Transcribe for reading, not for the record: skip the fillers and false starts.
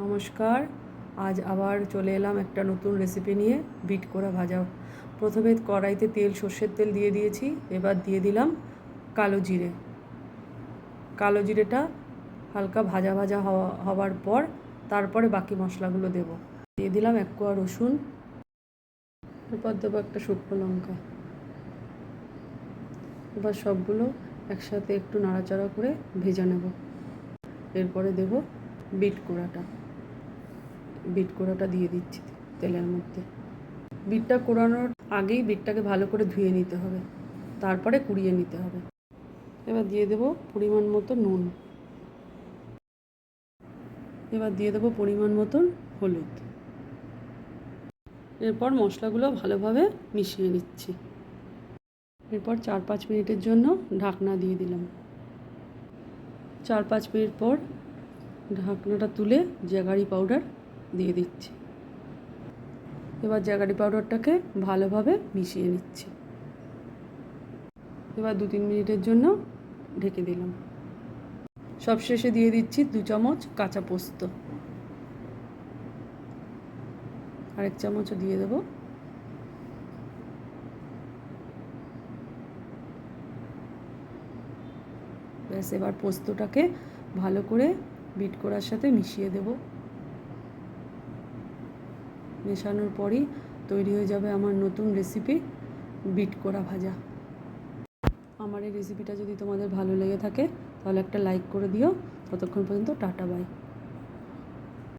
নমস্কার। আজ আবার চলে এলাম একটা নতুন রেসিপি নিয়ে, বিট করা ভাজা। প্রথমে কড়াইতে সর্ষের তেল দিয়ে দিয়েছি। এবার দিয়ে দিলাম কালো জিরে। কালো জিরেটা হালকা ভাজা ভাজা হওয়ার পর তারপরে বাকি মশলাগুলো দেব। দিয়ে দিলাম 1 কোয়া রসুন। এরপর দেবো একটা শুকনো লঙ্কা। এবার সবগুলো একসাথে একটু নাড়াচাড়া করে ভেজে নেব। এরপরে দেব বিট কোড়াটা দিয়ে দিচ্ছি তেলের মধ্যে। বিটটা কোড়ানোর আগেই বিটটাকে ভালো করে ধুয়ে নিতে হবে, তারপরে কুড়িয়ে নিতে হবে। এবার দিয়ে দেব পরিমাণ মতো নুন। এবার দিয়ে দেব পরিমাণ মতন হলুদ। এরপর মশলাগুলো ভালোভাবে মিশিয়ে নিচ্ছি। এরপর 4-5 মিনিটের জন্য ঢাকনা দিয়ে দিলাম। 4-5 মিনিট পর ঢাকনাটা তুলে জ্যাগারি পাউডার দিয়ে দিচ্ছি। এবার জ্যাগারি পাউডারটাকে ভালোভাবে মিশিয়ে নিচ্ছি। এবার 2-3 মিনিটের জন্য ঢেকে দিলাম। সবশেষে দিয়ে দিচ্ছি 2 চামচ কাঁচা পোস্ত। আরেক চামচও দিয়ে দেব। ব্যাস, এবার পোস্তটাকে ভালো করে বিট করার সাথে মিশিয়ে দেব। মেশানোর পরই তৈরি হয়ে যাবে আমার নতুন রেসিপি, বিট করা ভাজা। আমার এই রেসিপিটা যদি তোমাদের ভালো লেগে থাকে তাহলে একটা লাইক করে দিও। ততক্ষণ পর্যন্ত টাটা বাই।